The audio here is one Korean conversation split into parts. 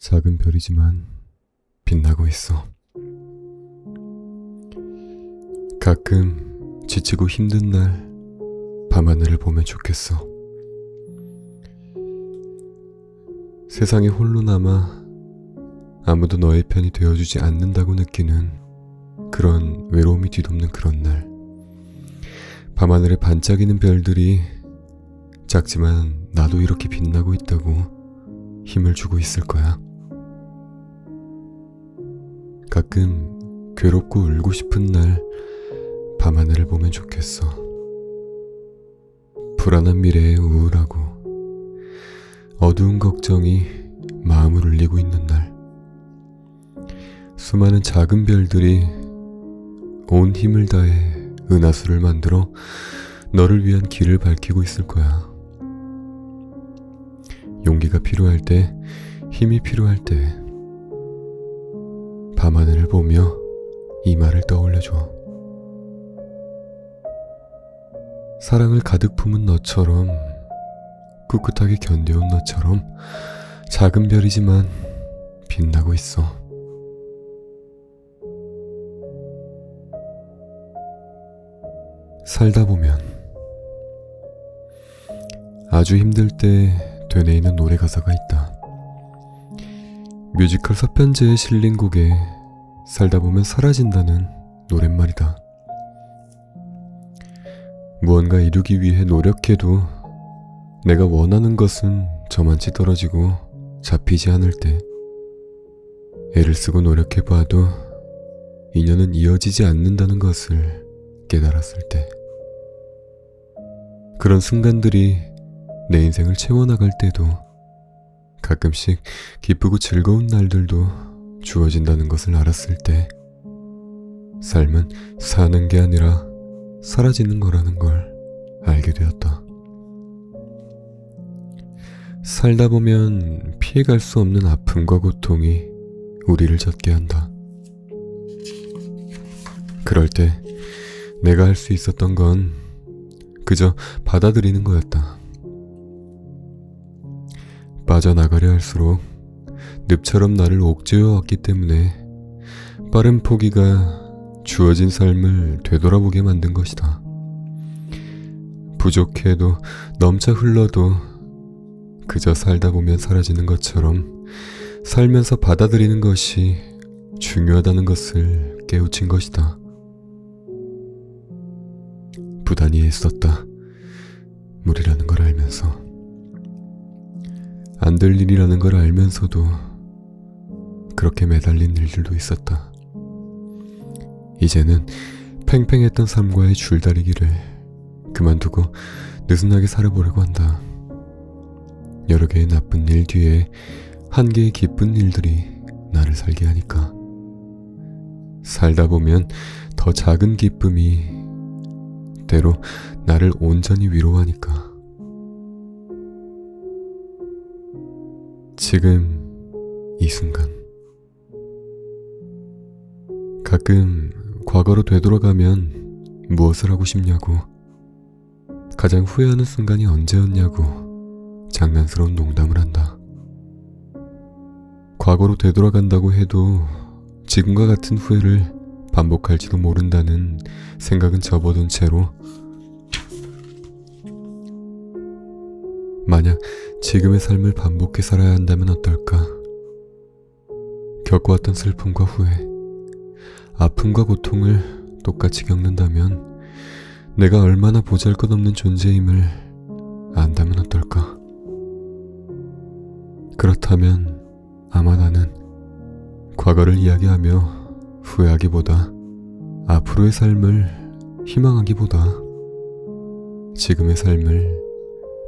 작은 별이지만 빛나고 있어. 가끔 지치고 힘든 날 밤하늘을 보면 좋겠어. 세상에 홀로 남아 아무도 너의 편이 되어주지 않는다고 느끼는 그런 외로움이 뒤덮는 그런 날, 밤하늘에 반짝이는 별들이 작지만 나도 이렇게 빛나고 있다고 힘을 주고 있을 거야. 가끔 괴롭고 울고 싶은 날 밤하늘을 보면 좋겠어. 불안한 미래에 우울하고 어두운 걱정이 마음을 울리고 있는 날, 수많은 작은 별들이 온 힘을 다해 은하수를 만들어 너를 위한 길을 밝히고 있을 거야. 용기가 필요할 때, 힘이 필요할 때 밤하늘을 보며 이 말을 떠올려줘. 사랑을 가득 품은 너처럼, 꿋꿋하게 견뎌온 너처럼 작은 별이지만 빛나고 있어. 살다 보면 아주 힘들 때 되뇌이는 노래 가사가 있다. 뮤지컬 서편제에 실린 곡에 살다 보면 사라진다는 노랫말이다. 무언가 이루기 위해 노력해도 내가 원하는 것은 저만치 떨어지고 잡히지 않을 때, 애를 쓰고 노력해봐도 인연은 이어지지 않는다는 것을 깨달았을 때, 그런 순간들이 내 인생을 채워나갈 때도 가끔씩 기쁘고 즐거운 날들도 주어진다는 것을 알았을 때, 삶은 사는 게 아니라 사라지는 거라는 걸 알게 되었다. 살다 보면 피해갈 수 없는 아픔과 고통이 우리를 젖게 한다. 그럴 때 내가 할 수 있었던 건 그저 받아들이는 거였다. 빠져나가려 할수록 늪처럼 나를 옥죄어 왔기 때문에 빠른 포기가 주어진 삶을 되돌아보게 만든 것이다. 부족해도 넘쳐 흘러도 그저 살다 보면 사라지는 것처럼 살면서 받아들이는 것이 중요하다는 것을 깨우친 것이다. 부단히 애썼다. 무리라는 걸 알면서, 안 될 일이라는 걸 알면서도 그렇게 매달린 일들도 있었다. 이제는 팽팽했던 삶과의 줄다리기를 그만두고 느슨하게 살아보려고 한다. 여러 개의 나쁜 일 뒤에 한 개의 기쁜 일들이 나를 살게 하니까. 살다 보면 더 작은 기쁨이 때로 나를 온전히 위로하니까. 지금 이 순간, 가끔 과거로 되돌아가면 무엇을 하고 싶냐고, 가장 후회하는 순간이 언제였냐고 장난스러운 농담을 한다. 과거로 되돌아간다고 해도 지금과 같은 후회를 반복할지도 모른다는 생각은 접어둔 채로, 만약 지금의 삶을 반복해 살아야 한다면 어떨까? 겪어왔던 슬픔과 후회, 아픔과 고통을 똑같이 겪는다면 내가 얼마나 보잘것없는 존재임을 안다면 어떨까? 그렇다면 아마 나는 과거를 이야기하며 후회하기보다, 앞으로의 삶을 희망하기보다 지금의 삶을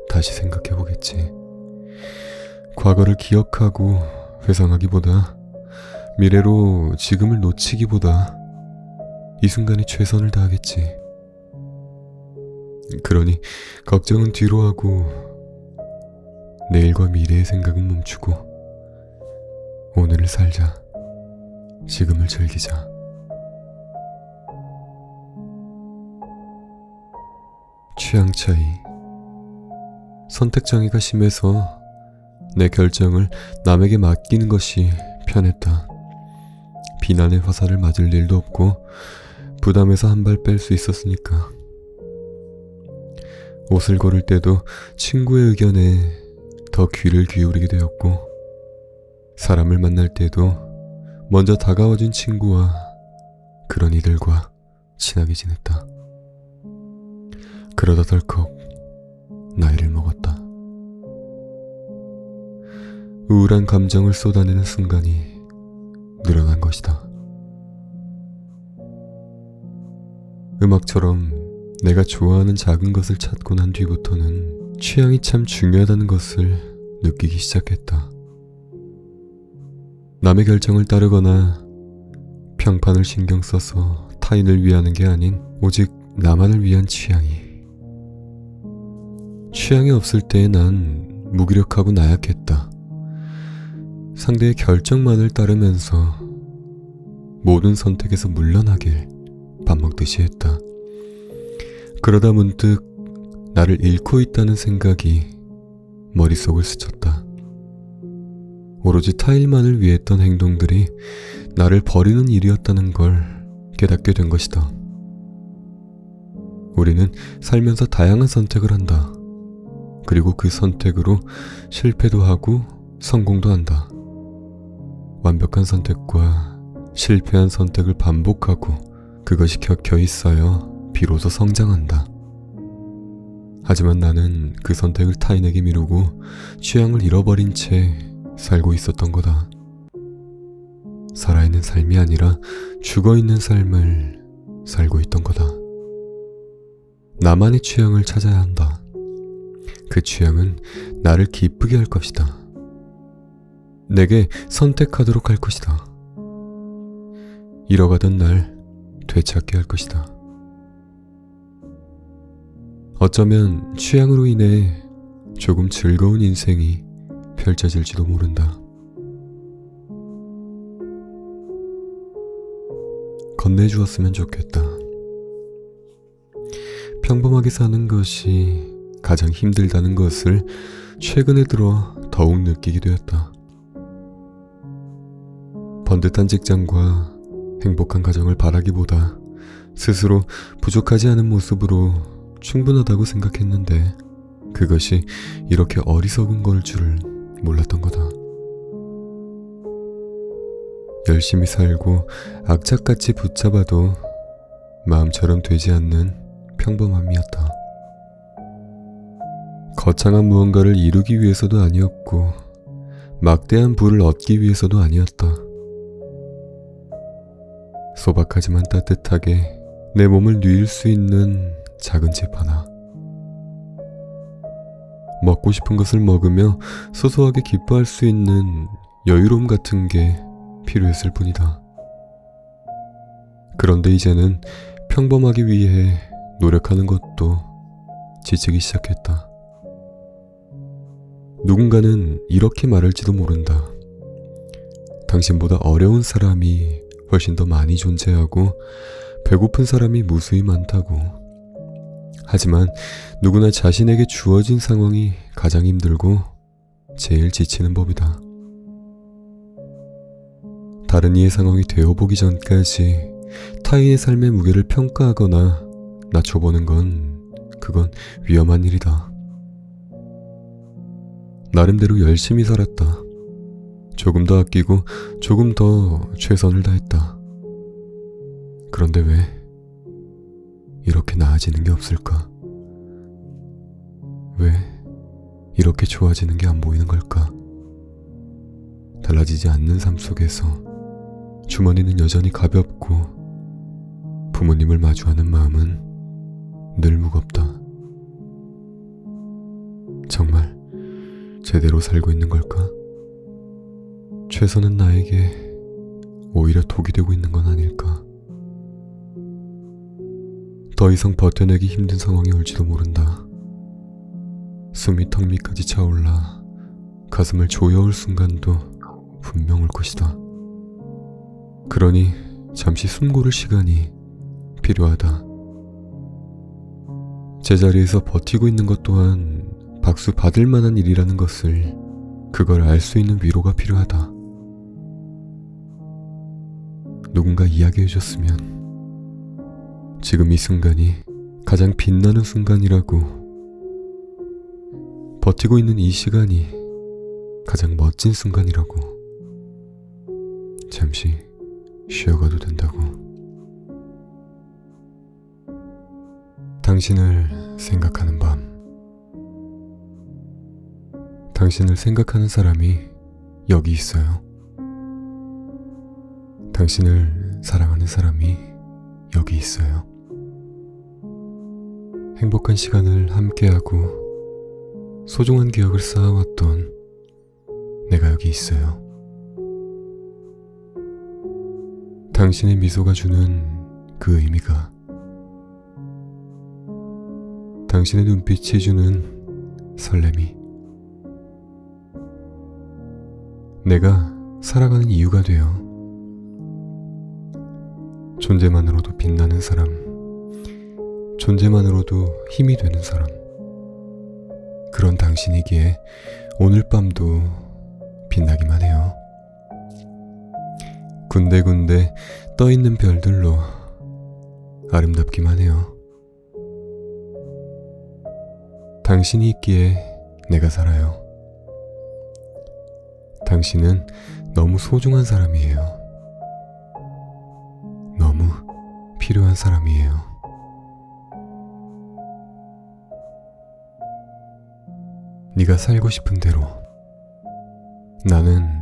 다시 생각해보겠지. 과거를 기억하고 회상하기보다, 미래로 지금을 놓치기보다 이 순간에 최선을 다하겠지. 그러니 걱정은 뒤로 하고 내일과 미래의 생각은 멈추고 오늘을 살자. 지금을 즐기자. 취향 차이. 선택장애가 심해서 내 결정을 남에게 맡기는 것이 편했다. 비난의 화살을 맞을 일도 없고 부담에서 한 발 뺄 수 있었으니까. 옷을 고를 때도 친구의 의견에 더 귀를 기울이게 되었고, 사람을 만날 때도 먼저 다가와준 친구와 그런 이들과 친하게 지냈다. 그러다 덜컥 나이를 먹었다. 우울한 감정을 쏟아내는 순간이 늘어난 것이다. 음악처럼 내가 좋아하는 작은 것을 찾고 난 뒤부터는 취향이 참 중요하다는 것을 느끼기 시작했다. 남의 결정을 따르거나 평판을 신경 써서 타인을 위하는 게 아닌 오직 나만을 위한 취향이 없을 때의 난 무기력하고 나약했다. 상대의 결정만을 따르면서 모든 선택에서 물러나길 밥 먹듯이 했다. 그러다 문득 나를 잃고 있다는 생각이 머릿속을 스쳤다. 오로지 타인만을 위했던 행동들이 나를 버리는 일이었다는 걸 깨닫게 된 것이다. 우리는 살면서 다양한 선택을 한다. 그리고 그 선택으로 실패도 하고 성공도 한다. 완벽한 선택과 실패한 선택을 반복하고 그것이 켜켜이 쌓여 비로소 성장한다. 하지만 나는 그 선택을 타인에게 미루고 취향을 잃어버린 채 살고 있었던 거다. 살아있는 삶이 아니라 죽어있는 삶을 살고 있던 거다. 나만의 취향을 찾아야 한다. 그 취향은 나를 기쁘게 할 것이다. 내게 선택하도록 할 것이다. 잃어가던 날 되찾게 할 것이다. 어쩌면 취향으로 인해 조금 즐거운 인생이 펼쳐질지도 모른다. 건네주었으면 좋겠다. 평범하게 사는 것이 가장 힘들다는 것을 최근에 들어 더욱 느끼게 되었다. 번듯한 직장과 행복한 가정을 바라기보다 스스로 부족하지 않은 모습으로 충분하다고 생각했는데 그것이 이렇게 어리석은 걸 줄을 몰랐던 거다. 열심히 살고 악착같이 붙잡아도 마음처럼 되지 않는 평범함이었다. 거창한 무언가를 이루기 위해서도 아니었고 막대한 부를 얻기 위해서도 아니었다. 소박하지만 따뜻하게 내 몸을 누일 수 있는 작은 집 하나. 먹고 싶은 것을 먹으며 소소하게 기뻐할 수 있는 여유로움 같은 게 필요했을 뿐이다. 그런데 이제는 평범하기 위해 노력하는 것도 지치기 시작했다. 누군가는 이렇게 말할지도 모른다. 당신보다 어려운 사람이 훨씬 더 많이 존재하고 배고픈 사람이 무수히 많다고. 하지만 누구나 자신에게 주어진 상황이 가장 힘들고 제일 지치는 법이다. 다른 이의 상황이 되어보기 전까지 타인의 삶의 무게를 평가하거나 낮춰보는 그건 위험한 일이다. 나름대로 열심히 살았다. 조금 더 아끼고 조금 더 최선을 다했다. 그런데 왜 이렇게 나아지는 게 없을까? 왜 이렇게 좋아지는 게 안 보이는 걸까? 달라지지 않는 삶 속에서 주머니는 여전히 가볍고 부모님을 마주하는 마음은 늘 무겁다. 정말 제대로 살고 있는 걸까? 최선은 나에게 오히려 독이 되고 있는 건 아닐까? 더 이상 버텨내기 힘든 상황이 올지도 모른다. 숨이 턱 밑까지 차올라 가슴을 조여올 순간도 분명 올 것이다. 그러니 잠시 숨 고를 시간이 필요하다. 제자리에서 버티고 있는 것 또한 박수 받을 만한 일이라는 것을 그걸 알 수 있는 위로가 필요하다. 누군가 이야기해줬으면 지금 이 순간이 가장 빛나는 순간이라고, 버티고 있는 이 시간이 가장 멋진 순간이라고, 잠시 쉬어가도 된다고. 당신을 생각하는 밤. 당신을 생각하는 사람이 여기 있어요. 당신을 사랑하는 사람이 여기 있어요. 행복한 시간을 함께하고 소중한 기억을 쌓아왔던 내가 여기 있어요. 당신의 미소가 주는 그 의미가, 당신의 눈빛이 주는 설렘이 내가 살아가는 이유가 되어 존재만으로도 빛나는 사람, 존재만으로도 힘이 되는 사람, 그런 당신이기에 오늘 밤도 빛나기만 해요. 군데군데 떠있는 별들로 아름답기만 해요. 당신이 있기에 내가 살아요. 당신은 너무 소중한 사람이에요. 너무 필요한 사람이에요. 네가 살고 싶은 대로, 나는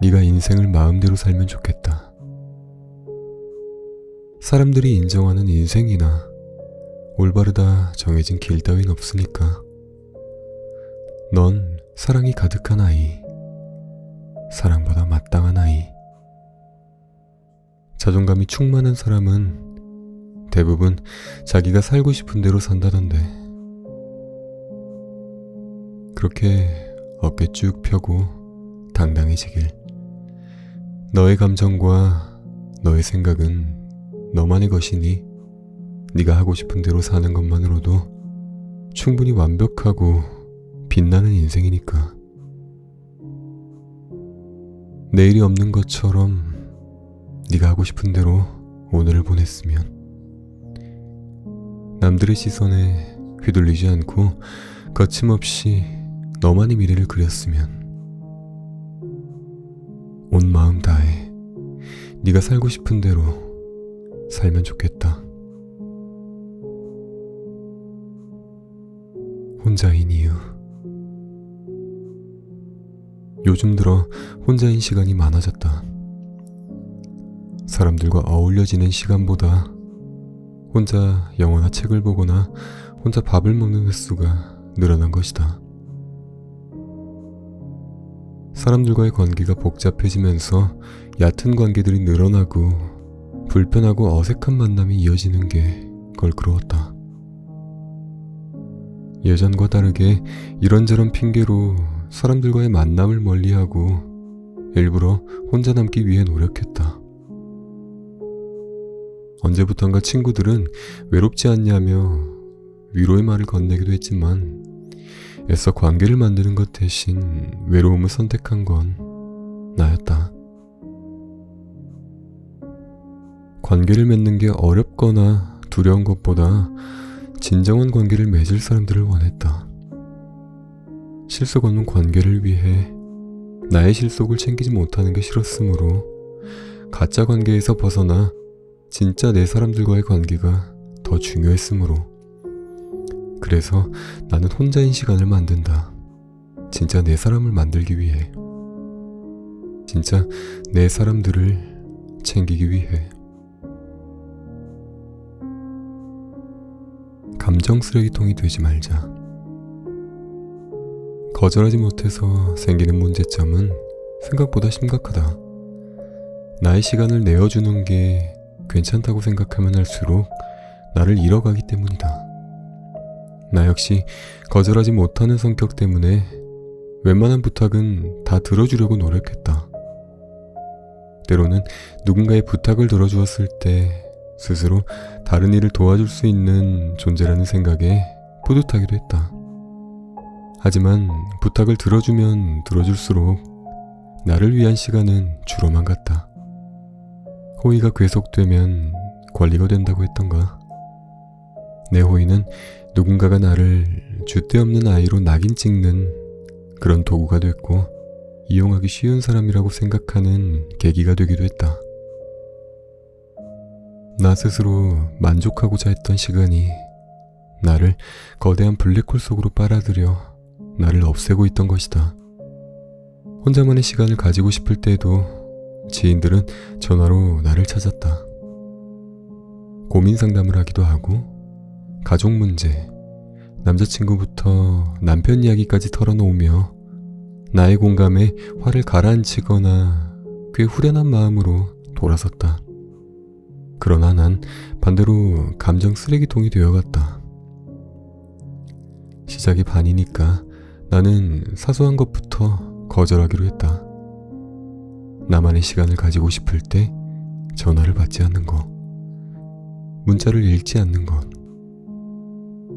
네가 인생을 마음대로 살면 좋겠다. 사람들이 인정하는 인생이나 올바르다 정해진 길 따윈 없으니까 넌 사랑이 가득한 아이, 사랑보다 마땅한 아이. 자존감이 충만한 사람은 대부분 자기가 살고 싶은 대로 산다던데. 그렇게 어깨 쭉 펴고 당당해지길. 너의 감정과 너의 생각은 너만의 것이니 네가 하고 싶은 대로 사는 것만으로도 충분히 완벽하고 빛나는 인생이니까. 내일이 없는 것처럼 네가 하고 싶은 대로 오늘을 보냈으면, 남들의 시선에 휘둘리지 않고 거침없이 너만의 미래를 그렸으면, 온 마음 다해 네가 살고 싶은 대로 살면 좋겠다. 혼자인 이유. 요즘 들어 혼자인 시간이 많아졌다. 사람들과 어울려 지낸 시간보다 혼자 영화나 책을 보거나 혼자 밥을 먹는 횟수가 늘어난 것이다. 사람들과의 관계가 복잡해지면서 얕은 관계들이 늘어나고 불편하고 어색한 만남이 이어지는 게 껄끄러웠다. 예전과 다르게 이런저런 핑계로 사람들과의 만남을 멀리하고 일부러 혼자 남기 위해 노력했다. 언제부턴가 친구들은 외롭지 않냐며 위로의 말을 건네기도 했지만 애써 관계를 만드는 것 대신 외로움을 선택한 건 나였다. 관계를 맺는 게 어렵거나 두려운 것보다 진정한 관계를 맺을 사람들을 원했다. 실속 없는 관계를 위해 나의 실속을 챙기지 못하는 게 싫었으므로 가짜 관계에서 벗어나 진짜 내 사람들과의 관계가 더 중요했으므로, 그래서 나는 혼자인 시간을 만든다. 진짜 내 사람을 만들기 위해, 진짜 내 사람들을 챙기기 위해. 감정 쓰레기통이 되지 말자. 거절하지 못해서 생기는 문제점은 생각보다 심각하다. 나의 시간을 내어주는 게 괜찮다고 생각하면 할수록 나를 잃어가기 때문이다. 나 역시 거절하지 못하는 성격 때문에 웬만한 부탁은 다 들어주려고 노력했다. 때로는 누군가의 부탁을 들어주었을 때 스스로 다른 일을 도와줄 수 있는 존재라는 생각에 뿌듯하기도 했다. 하지만 부탁을 들어주면 들어줄수록 나를 위한 시간은 줄어만 갔다. 호의가 계속되면 권리가 된다고 했던가. 내 호의는 누군가가 나를 줏대없는 아이로 낙인 찍는 그런 도구가 됐고 이용하기 쉬운 사람이라고 생각하는 계기가 되기도 했다. 나 스스로 만족하고자 했던 시간이 나를 거대한 블랙홀 속으로 빨아들여 나를 없애고 있던 것이다. 혼자만의 시간을 가지고 싶을 때에도 지인들은 전화로 나를 찾았다. 고민 상담을 하기도 하고 가족 문제, 남자친구부터 남편 이야기까지 털어놓으며 나의 공감에 화를 가라앉히거나 꽤 후련한 마음으로 돌아섰다. 그러나 난 반대로 감정 쓰레기통이 되어갔다. 시작이 반이니까 나는 사소한 것부터 거절하기로 했다. 나만의 시간을 가지고 싶을 때 전화를 받지 않는 것, 문자를 읽지 않는 것,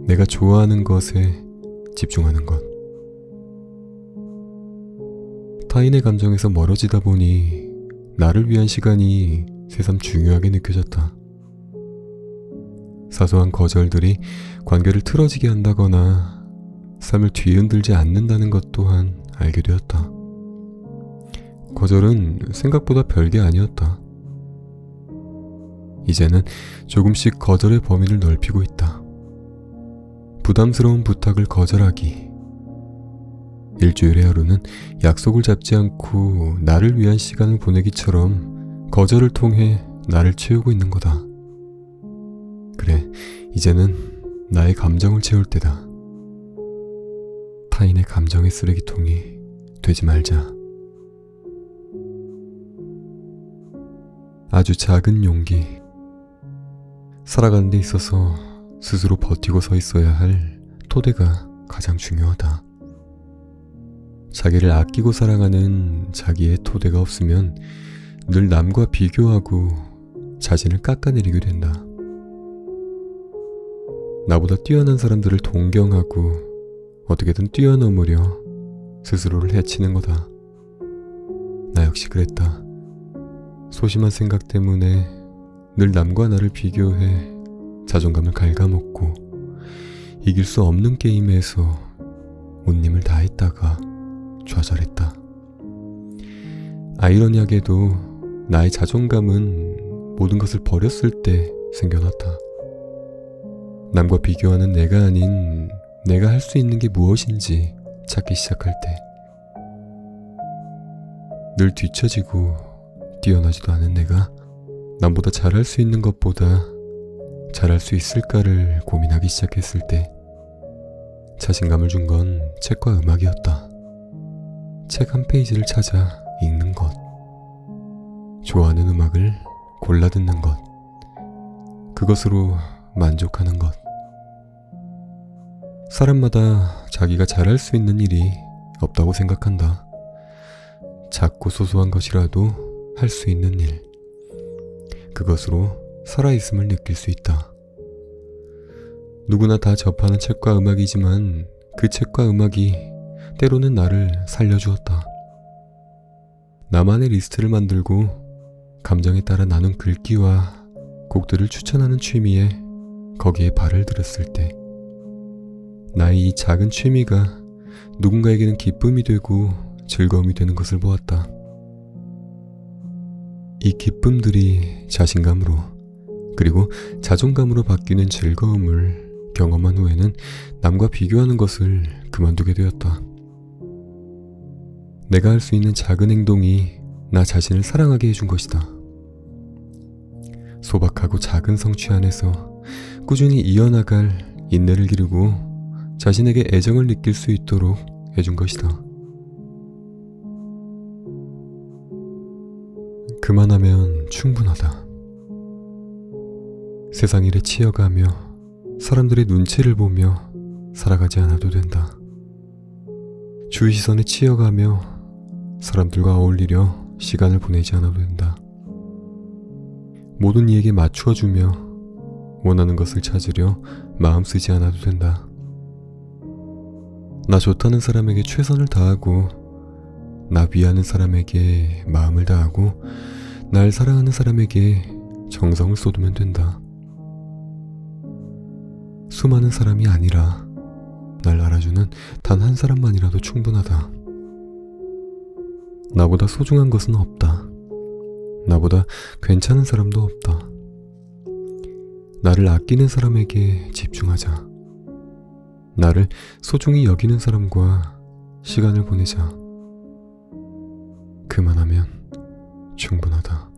내가 좋아하는 것에 집중하는 것. 타인의 감정에서 멀어지다 보니 나를 위한 시간이 새삼 중요하게 느껴졌다. 사소한 거절들이 관계를 틀어지게 한다거나 삶을 뒤흔들지 않는다는 것 또한 알게 되었다. 거절은 생각보다 별게 아니었다. 이제는 조금씩 거절의 범위를 넓히고 있다. 부담스러운 부탁을 거절하기. 일주일의 하루는 약속을 잡지 않고 나를 위한 시간을 보내기처럼 거절을 통해 나를 채우고 있는 거다. 그래, 이제는 나의 감정을 채울 때다. 타인의 감정의 쓰레기통이 되지 말자. 아주 작은 용기. 살아가는 데 있어서 스스로 버티고 서 있어야 할 토대가 가장 중요하다. 자기를 아끼고 사랑하는 자기의 토대가 없으면 늘 남과 비교하고 자신을 깎아내리게 된다. 나보다 뛰어난 사람들을 동경하고 어떻게든 뛰어넘으려 스스로를 해치는 거다. 나 역시 그랬다. 소심한 생각 때문에 늘 남과 나를 비교해 자존감을 갉아먹고 이길 수 없는 게임에서 온 힘을 다했다가 좌절했다. 아이러니하게도 나의 자존감은 모든 것을 버렸을 때 생겨났다. 남과 비교하는 내가 아닌 내가 할 수 있는 게 무엇인지 찾기 시작할 때, 늘 뒤처지고 뛰어나지도 않은 내가 남보다 잘할 수 있는 것보다 잘할 수 있을까를 고민하기 시작했을 때 자신감을 준 건 책과 음악이었다. 책 한 페이지를 찾아 읽는 것, 좋아하는 음악을 골라 듣는 것, 그것으로 만족하는 것. 사람마다 자기가 잘할 수 있는 일이 없다고 생각한다. 작고 소소한 것이라도 할 수 있는 일, 그것으로 살아있음을 느낄 수 있다. 누구나 다 접하는 책과 음악이지만 그 책과 음악이 때로는 나를 살려주었다. 나만의 리스트를 만들고 감정에 따라 나눈 글귀와 곡들을 추천하는 취미에 거기에 발을 들였을 때 나의 이 작은 취미가 누군가에게는 기쁨이 되고 즐거움이 되는 것을 보았다. 이 기쁨들이 자신감으로 그리고 자존감으로 바뀌는 즐거움을 경험한 후에는 남과 비교하는 것을 그만두게 되었다. 내가 할 수 있는 작은 행동이 나 자신을 사랑하게 해준 것이다. 소박하고 작은 성취 안에서 꾸준히 이어나갈 인내를 기르고 자신에게 애정을 느낄 수 있도록 해준 것이다. 그만하면 충분하다. 세상 일에 치여가며 사람들의 눈치를 보며 살아가지 않아도 된다. 주위 시선에 치여가며 사람들과 어울리려 시간을 보내지 않아도 된다. 모든 이에게 맞추어주며 원하는 것을 찾으려 마음 쓰지 않아도 된다. 나 좋다는 사람에게 최선을 다하고, 나 위하는 사람에게 마음을 다하고, 날 사랑하는 사람에게 정성을 쏟으면 된다. 수많은 사람이 아니라 날 알아주는 단 한 사람만이라도 충분하다. 나보다 소중한 것은 없다. 나보다 괜찮은 사람도 없다. 나를 아끼는 사람에게 집중하자. 나를 소중히 여기는 사람과 시간을 보내자. 그만하면 충분하다.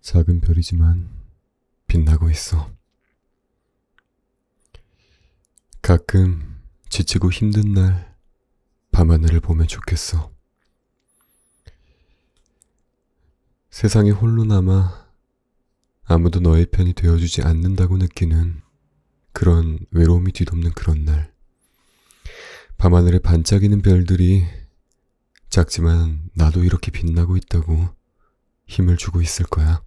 작은 별이지만 빛나고 있어. 가끔 지치고 힘든 날 밤하늘을 보면 좋겠어. 세상에 홀로 남아 아무도 너의 편이 되어주지 않는다고 느끼는 그런 외로움이 뒤덮는 그런 날, 밤하늘에 반짝이는 별들이 작지만 나도 이렇게 빛나고 있다고 힘을 주고 있을 거야.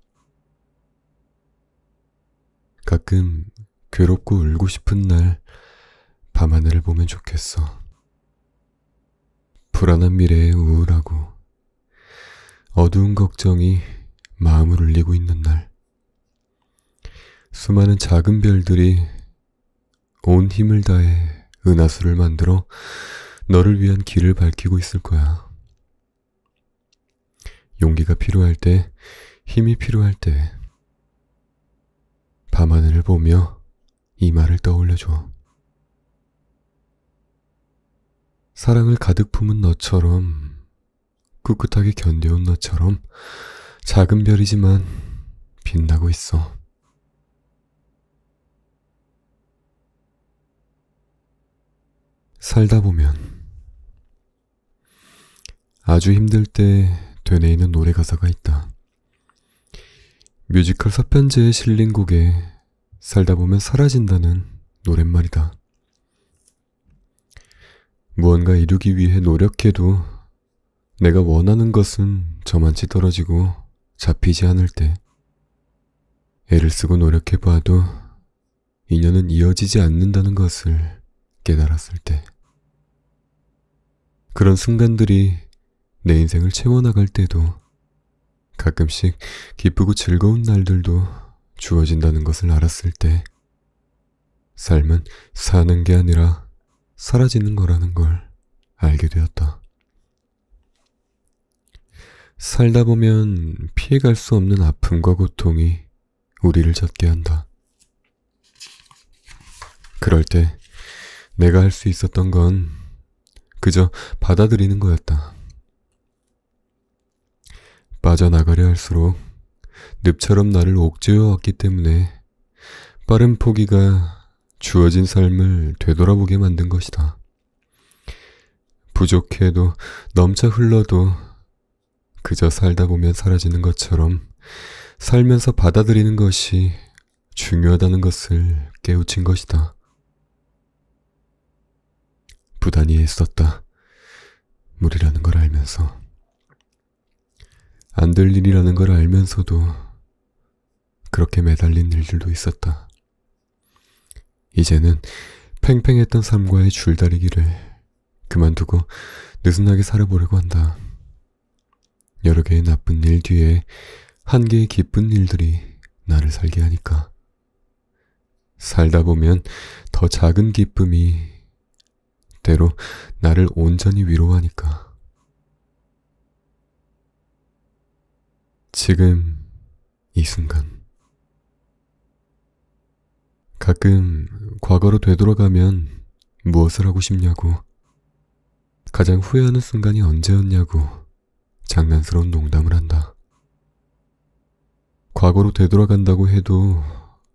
가끔 괴롭고 울고 싶은 날 밤하늘을 보면 좋겠어. 불안한 미래에 우울하고 어두운 걱정이 마음을 울리고 있는 날, 수많은 작은 별들이 온 힘을 다해 은하수를 만들어 너를 위한 길을 밝히고 있을 거야. 용기가 필요할 때, 힘이 필요할 때 밤하늘을 보며 이 말을 떠올려줘. 사랑을 가득 품은 너처럼, 꿋꿋하게 견뎌온 너처럼 작은 별이지만 빛나고 있어. 살다 보면 아주 힘들 때 되뇌이는 노래 가사가 있다. 뮤지컬 서편제에 실린 곡에 살다 보면 사라진다는 노랫말이다. 무언가 이루기 위해 노력해도 내가 원하는 것은 저만치 떨어지고 잡히지 않을 때, 애를 쓰고 노력해봐도 인연은 이어지지 않는다는 것을 깨달았을 때, 그런 순간들이 내 인생을 채워나갈 때도 가끔씩 기쁘고 즐거운 날들도 주어진다는 것을 알았을 때, 삶은 사는 게 아니라 사라지는 거라는 걸 알게 되었다. 살다 보면 피해갈 수 없는 아픔과 고통이 우리를 젖게 한다. 그럴 때 내가 할 수 있었던 건 그저 받아들이는 거였다. 빠져나가려 할수록 늪처럼 나를 옥죄어 왔기 때문에 빠른 포기가 주어진 삶을 되돌아보게 만든 것이다. 부족해도 넘쳐 흘러도 그저 살다 보면 사라지는 것처럼 살면서 받아들이는 것이 중요하다는 것을 깨우친 것이다. 부단히 애썼다. 무리라는 걸 알면서. 안 될 일이라는 걸 알면서도 그렇게 매달린 일들도 있었다. 이제는 팽팽했던 삶과의 줄다리기를 그만두고 느슨하게 살아보려고 한다. 여러 개의 나쁜 일 뒤에 한 개의 기쁜 일들이 나를 살게 하니까. 살다 보면 더 작은 기쁨이 때로 나를 온전히 위로하니까. 지금 이 순간 가끔 과거로 되돌아가면 무엇을 하고 싶냐고, 가장 후회하는 순간이 언제였냐고 장난스러운 농담을 한다. 과거로 되돌아간다고 해도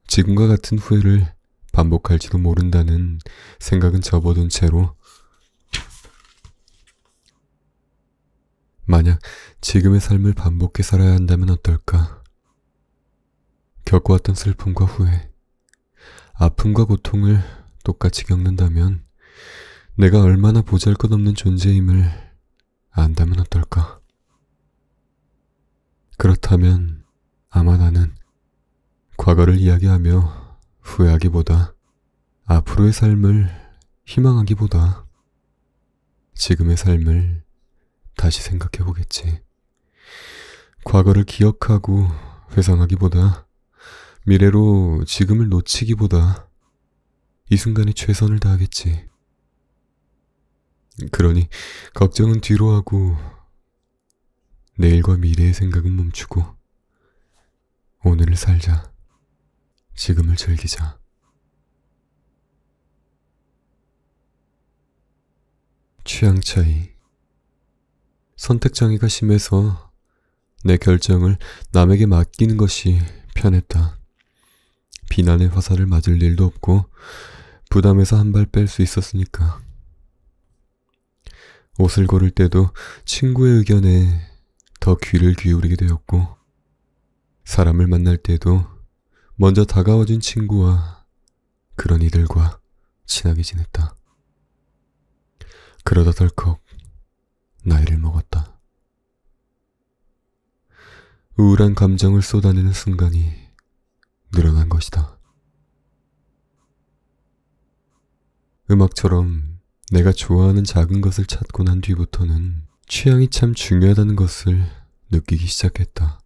지금과 같은 후회를 반복할지도 모른다는 생각은 접어둔 채로, 만약 지금의 삶을 반복해 살아야 한다면 어떨까? 겪어왔던 슬픔과 후회, 아픔과 고통을 똑같이 겪는다면 내가 얼마나 보잘것없는 존재임을 안다면 어떨까? 그렇다면 아마 나는 과거를 이야기하며 후회하기보다 앞으로의 삶을 희망하기보다 지금의 삶을 다시 생각해 보겠지. 과거를 기억하고 회상하기보다 미래로 지금을 놓치기보다 이 순간에 최선을 다하겠지. 그러니 걱정은 뒤로 하고 내일과 미래의 생각은 멈추고 오늘을 살자. 지금을 즐기자. 취향 차이. 선택장애가 심해서 내 결정을 남에게 맡기는 것이 편했다. 비난의 화살을 맞을 일도 없고 부담에서 한 발 뺄 수 있었으니까. 옷을 고를 때도 친구의 의견에 더 귀를 기울이게 되었고, 사람을 만날 때도 먼저 다가와준 친구와 그런 이들과 친하게 지냈다. 그러다 덜컥 나이를 먹었다. 우울한 감정을 쏟아내는 순간이 늘어난 것이다. 음악처럼 내가 좋아하는 작은 것을 찾고 난 뒤부터는 취향이 참 중요하다는 것을 느끼기 시작했다.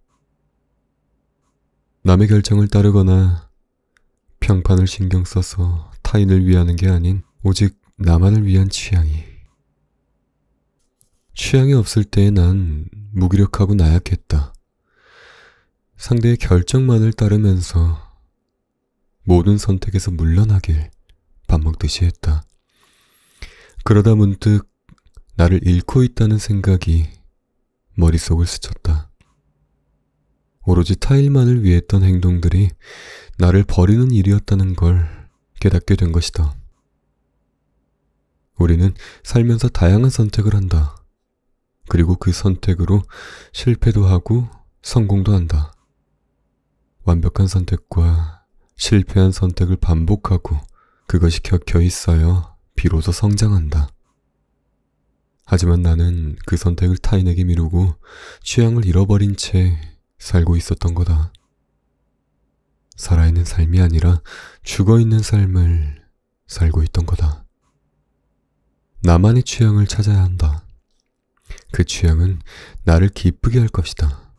남의 결정을 따르거나 평판을 신경 써서 타인을 위하는 게 아닌 오직 나만을 위한 취향이. 취향이 없을 때의 난 무기력하고 나약했다. 상대의 결정만을 따르면서 모든 선택에서 물러나길 밥 먹듯이 했다. 그러다 문득 나를 잃고 있다는 생각이 머릿속을 스쳤다. 오로지 타인만을 위했던 행동들이 나를 버리는 일이었다는 걸 깨닫게 된 것이다. 우리는 살면서 다양한 선택을 한다. 그리고 그 선택으로 실패도 하고 성공도 한다. 완벽한 선택과 실패한 선택을 반복하고 그것이 켜켜이 쌓여 비로소 성장한다. 하지만 나는 그 선택을 타인에게 미루고 취향을 잃어버린 채 살고 있었던 거다. 살아있는 삶이 아니라 죽어있는 삶을 살고 있던 거다. 나만의 취향을 찾아야 한다. 그 취향은 나를 기쁘게 할 것이다.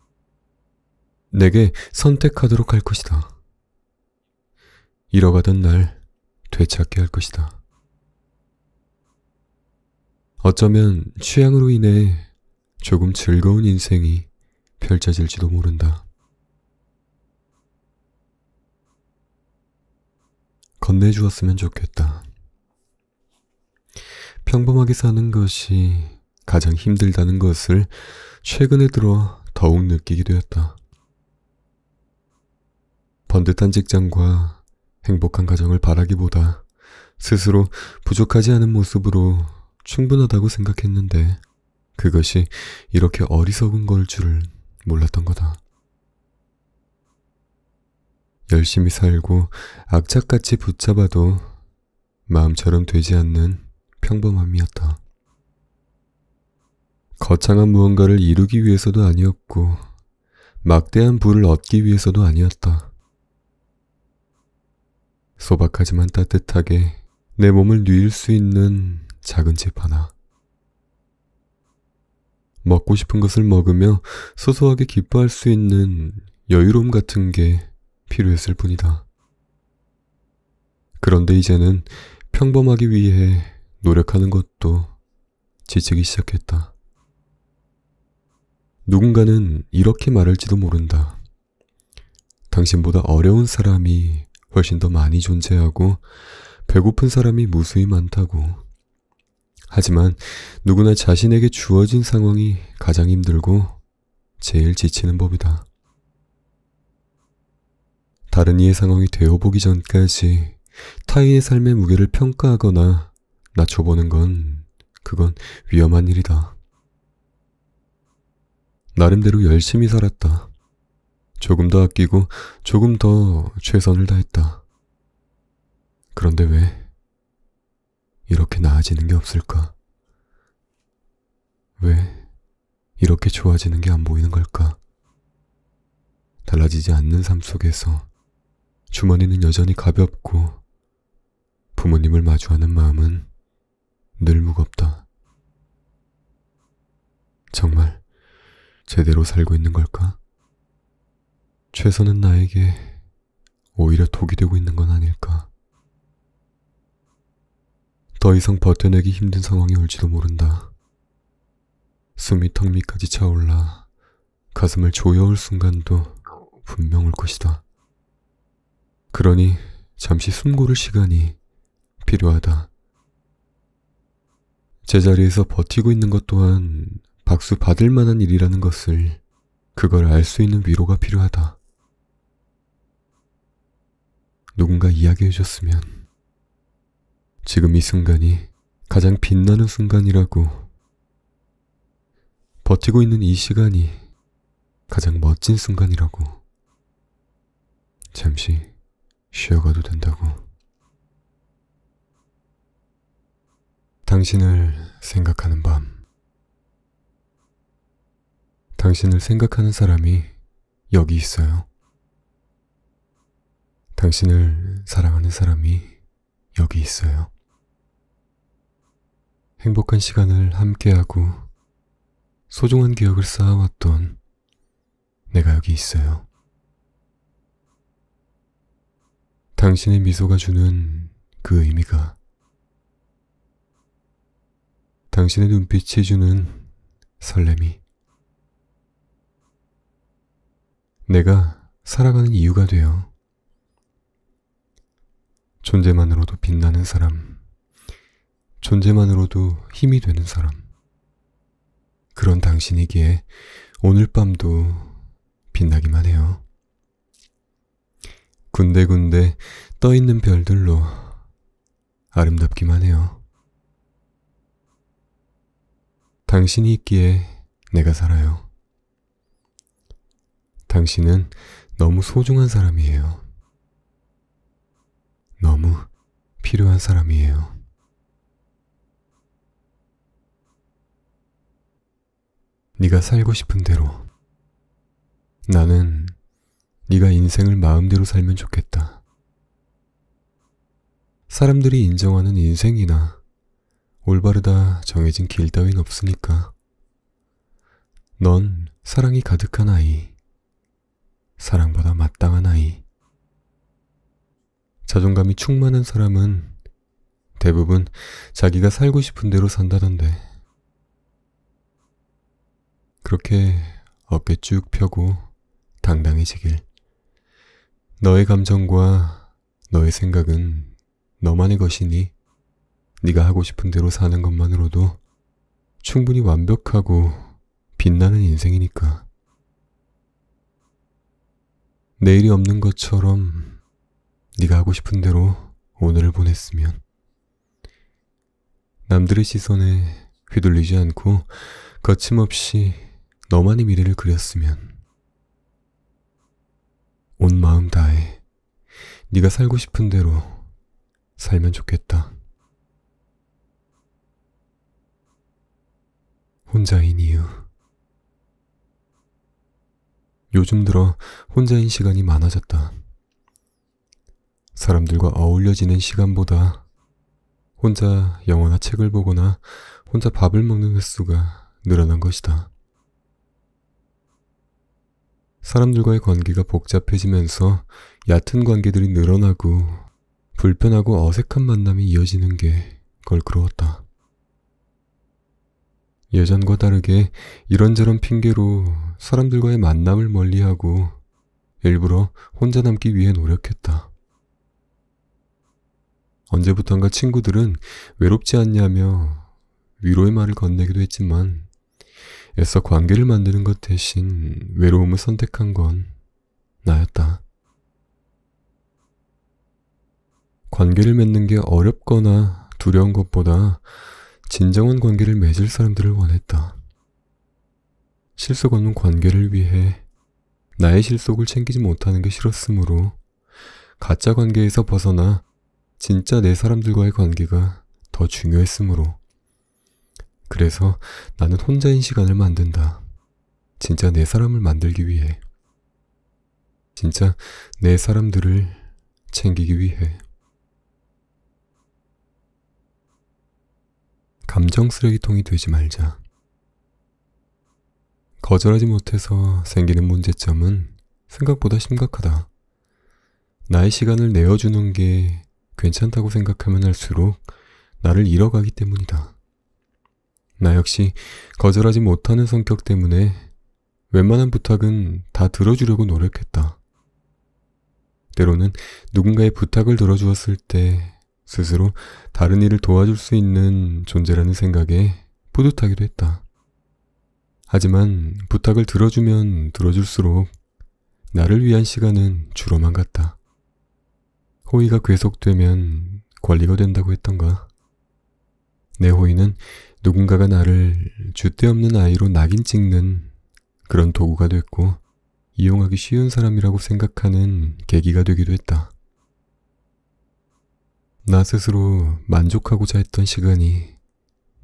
내게 선택하도록 할 것이다. 잃어가던 날 되찾게 할 것이다. 어쩌면 취향으로 인해 조금 즐거운 인생이 펼쳐질지도 모른다. 건네주었으면 좋겠다. 평범하게 사는 것이 가장 힘들다는 것을 최근에 들어 더욱 느끼게 되었다. 번듯한 직장과 행복한 가정을 바라기보다 스스로 부족하지 않은 모습으로 충분하다고 생각했는데 그것이 이렇게 어리석은 걸 줄을 몰랐던 거다. 열심히 살고 악착같이 붙잡아도 마음처럼 되지 않는 평범함이었다. 거창한 무언가를 이루기 위해서도 아니었고 막대한 부를 얻기 위해서도 아니었다. 소박하지만 따뜻하게 내 몸을 누일 수 있는 작은 집 하나. 먹고 싶은 것을 먹으며 소소하게 기뻐할 수 있는 여유로움 같은 게 필요했을 뿐이다. 그런데 이제는 평범하기 위해 노력하는 것도 지치기 시작했다. 누군가는 이렇게 말할지도 모른다. 당신보다 어려운 사람이 훨씬 더 많이 존재하고 배고픈 사람이 무수히 많다고. 하지만 누구나 자신에게 주어진 상황이 가장 힘들고 제일 지치는 법이다. 다른 이의 상황이 되어보기 전까지 타인의 삶의 무게를 평가하거나 낮춰보는 그건 위험한 일이다. 나름대로 열심히 살았다. 조금 더 아끼고 조금 더 최선을 다했다. 그런데 왜 이렇게 나아지는 게 없을까? 왜 이렇게 좋아지는 게 안 보이는 걸까? 달라지지 않는 삶 속에서 주머니는 여전히 가볍고 부모님을 마주하는 마음은 늘 무겁다. 정말 제대로 살고 있는 걸까? 최선은 나에게 오히려 독이 되고 있는 건 아닐까? 더 이상 버텨내기 힘든 상황이 올지도 모른다. 숨이 턱 밑까지 차올라 가슴을 조여올 순간도 분명 올 것이다. 그러니 잠시 숨 고를 시간이 필요하다. 제자리에서 버티고 있는 것 또한 박수 받을 만한 일이라는 것을, 그걸 알 수 있는 위로가 필요하다. 누군가 이야기해줬으면 지금 이 순간이 가장 빛나는 순간이라고, 버티고 있는 이 시간이 가장 멋진 순간이라고, 잠시 쉬어가도 된다고. 당신을 생각하는 밤. 당신을 생각하는 사람이 여기 있어요. 당신을 사랑하는 사람이 여기 있어요. 행복한 시간을 함께하고 소중한 기억을 쌓아왔던 내가 여기 있어요. 당신의 미소가 주는 그 의미가, 당신의 눈빛이 주는 설렘이 내가 살아가는 이유가 되어 존재만으로도 빛나는 사람, 존재만으로도 힘이 되는 사람, 그런 당신이기에 오늘 밤도 빛나기만 해요. 군데군데 떠있는 별들로 아름답기만 해요. 당신이 있기에 내가 살아요. 당신은 너무 소중한 사람이에요. 너무 필요한 사람이에요. 네가 살고 싶은 대로, 나는 네가 인생을 마음대로 살면 좋겠다. 사람들이 인정하는 인생이나 올바르다 정해진 길 따윈 없으니까 넌 사랑이 가득한 아이, 사랑받아 마땅한 아이. 자존감이 충만한 사람은 대부분 자기가 살고 싶은 대로 산다던데. 그렇게 어깨 쭉 펴고 당당해지길. 너의 감정과 너의 생각은 너만의 것이니 네가 하고 싶은 대로 사는 것만으로도 충분히 완벽하고 빛나는 인생이니까. 내일이 없는 것처럼 네가 하고 싶은 대로 오늘을 보냈으면, 남들의 시선에 휘둘리지 않고 거침없이 너만의 미래를 그렸으면, 온 마음 다해 네가 살고 싶은 대로 살면 좋겠다. 혼자인 이유. 요즘 들어 혼자인 시간이 많아졌다. 사람들과 어울려 지낸 시간보다 혼자 영화나 책을 보거나 혼자 밥을 먹는 횟수가 늘어난 것이다. 사람들과의 관계가 복잡해지면서 얕은 관계들이 늘어나고 불편하고 어색한 만남이 이어지는 게 껄끄러웠다. 예전과 다르게 이런저런 핑계로 사람들과의 만남을 멀리하고 일부러 혼자 남기 위해 노력했다. 언제부턴가 친구들은 외롭지 않냐며 위로의 말을 건네기도 했지만 애써 관계를 만드는 것 대신 외로움을 선택한 건 나였다. 관계를 맺는 게 어렵거나 두려운 것보다 진정한 관계를 맺을 사람들을 원했다. 실속 없는 관계를 위해 나의 실속을 챙기지 못하는 게 싫었으므로 가짜 관계에서 벗어나 진짜 내 사람들과의 관계가 더 중요했으므로, 그래서 나는 혼자인 시간을 만든다. 진짜 내 사람을 만들기 위해, 진짜 내 사람들을 챙기기 위해. 감정 쓰레기통이 되지 말자. 거절하지 못해서 생기는 문제점은 생각보다 심각하다. 나의 시간을 내어주는 게 괜찮다고 생각하면 할수록 나를 잃어가기 때문이다. 나 역시 거절하지 못하는 성격 때문에 웬만한 부탁은 다 들어주려고 노력했다. 때로는 누군가의 부탁을 들어주었을 때 스스로 다른 일을 도와줄 수 있는 존재라는 생각에 뿌듯하기도 했다. 하지만 부탁을 들어주면 들어줄수록 나를 위한 시간은 줄어만 갔다. 호의가 계속되면 권리가 된다고 했던가? 내 호의는 누군가가 나를 줏대없는 아이로 낙인 찍는 그런 도구가 됐고 이용하기 쉬운 사람이라고 생각하는 계기가 되기도 했다. 나 스스로 만족하고자 했던 시간이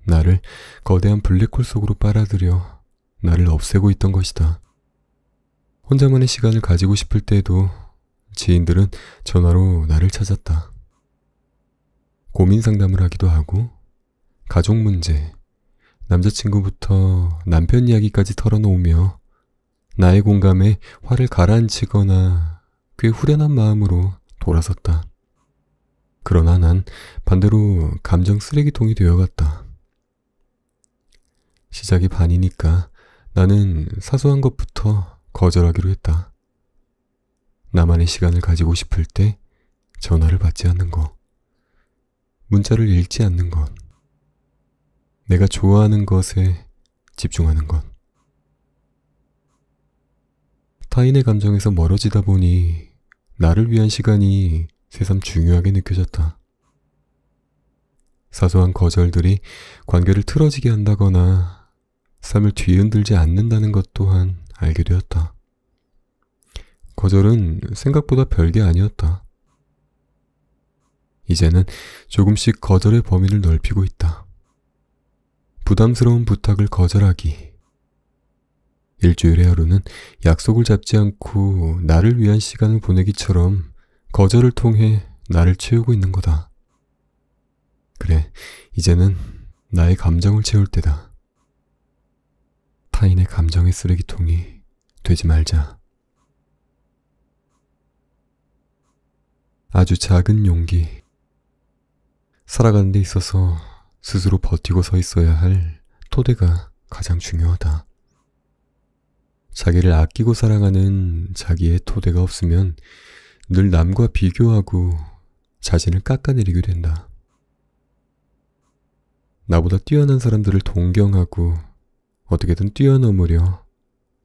나를 거대한 블랙홀 속으로 빨아들여 나를 없애고 있던 것이다. 혼자만의 시간을 가지고 싶을 때에도 지인들은 전화로 나를 찾았다. 고민 상담을 하기도 하고 가족 문제, 남자친구부터 남편 이야기까지 털어놓으며 나의 공감에 화를 가라앉히거나 꽤 후련한 마음으로 돌아섰다. 그러나 난 반대로 감정 쓰레기통이 되어갔다. 시작이 반이니까 나는 사소한 것부터 거절하기로 했다. 나만의 시간을 가지고 싶을 때 전화를 받지 않는 것, 문자를 읽지 않는 것, 내가 좋아하는 것에 집중하는 것. 타인의 감정에서 멀어지다 보니 나를 위한 시간이 새삼 중요하게 느껴졌다. 사소한 거절들이 관계를 틀어지게 한다거나 삶을 뒤흔들지 않는다는 것 또한 알게 되었다. 거절은 생각보다 별게 아니었다. 이제는 조금씩 거절의 범위를 넓히고 있다. 부담스러운 부탁을 거절하기. 일주일의 하루는 약속을 잡지 않고 나를 위한 시간을 보내기처럼 거절을 통해 나를 채우고 있는 거다. 그래, 이제는 나의 감정을 채울 때다. 타인의 감정의 쓰레기통이 되지 말자. 아주 작은 용기. 살아가는 데 있어서 스스로 버티고 서 있어야 할 토대가 가장 중요하다. 자기를 아끼고 사랑하는 자기의 토대가 없으면 늘 남과 비교하고 자신을 깎아내리게 된다. 나보다 뛰어난 사람들을 동경하고 어떻게든 뛰어넘으려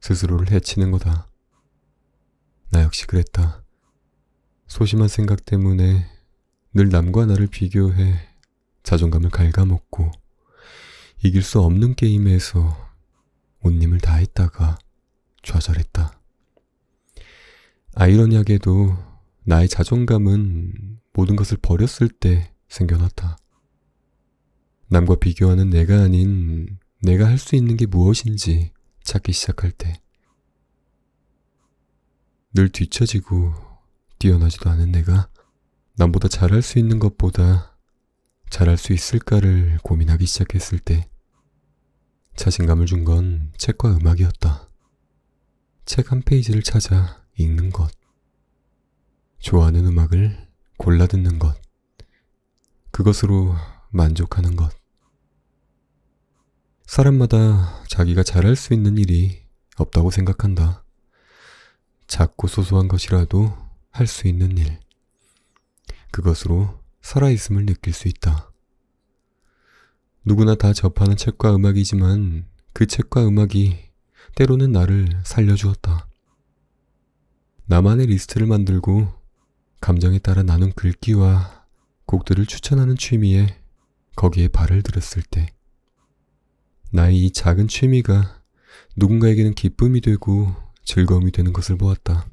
스스로를 해치는 거다. 나 역시 그랬다. 소심한 생각 때문에 늘 남과 나를 비교해 자존감을 갉아먹고 이길 수 없는 게임에서 온 힘을 다했다가 좌절했다. 아이러니하게도 나의 자존감은 모든 것을 버렸을 때 생겨났다. 남과 비교하는 내가 아닌 내가 할 수 있는 게 무엇인지 찾기 시작할 때, 늘 뒤처지고 뛰어나지도 않은 내가 남보다 잘할 수 있는 것보다 잘할 수 있을까를 고민하기 시작했을 때 자신감을 준 건 책과 음악이었다. 책 한 페이지를 찾아 읽는 것, 좋아하는 음악을 골라 듣는 것, 그것으로 만족하는 것. 사람마다 자기가 잘할 수 있는 일이 없다고 생각한다. 작고 소소한 것이라도 할 수 있는 일, 그것으로 살아있음을 느낄 수 있다. 누구나 다 접하는 책과 음악이지만 그 책과 음악이 때로는 나를 살려주었다. 나만의 리스트를 만들고 감정에 따라 나눈 글귀와 곡들을 추천하는 취미에 거기에 발을 들였을 때 나의 이 작은 취미가 누군가에게는 기쁨이 되고 즐거움이 되는 것을 보았다.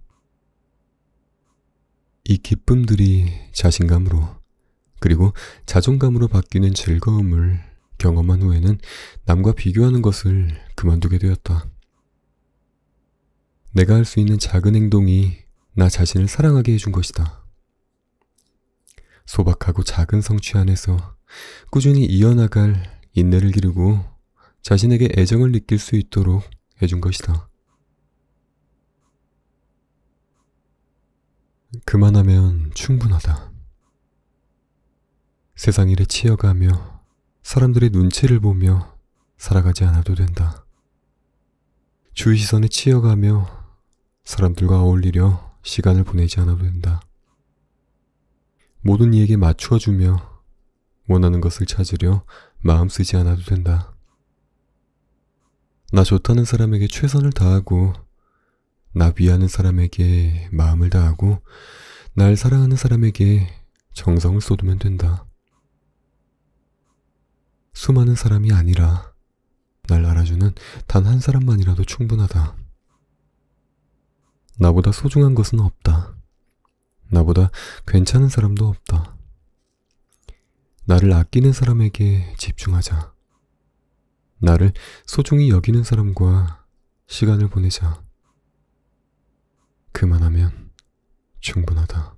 이 기쁨들이 자신감으로 그리고 자존감으로 바뀌는 즐거움을 경험한 후에는 남과 비교하는 것을 그만두게 되었다. 내가 할 수 있는 작은 행동이 나 자신을 사랑하게 해준 것이다. 소박하고 작은 성취 안에서 꾸준히 이어나갈 인내를 기르고 자신에게 애정을 느낄 수 있도록 해준 것이다. 그만하면 충분하다. 세상 일에 치여가며 사람들의 눈치를 보며 살아가지 않아도 된다. 주위 시선에 치여가며 사람들과 어울리려 시간을 보내지 않아도 된다. 모든 이에게 맞추어주며 원하는 것을 찾으려 마음 쓰지 않아도 된다. 나 좋다는 사람에게 최선을 다하고 나 위하는 사람에게 마음을 다하고 날 사랑하는 사람에게 정성을 쏟으면 된다. 수많은 사람이 아니라 날 알아주는 단 한 사람만이라도 충분하다. 나보다 소중한 것은 없다. 나보다 괜찮은 사람도 없다. 나를 아끼는 사람에게 집중하자. 나를 소중히 여기는 사람과 시간을 보내자. 그만하면 충분하다.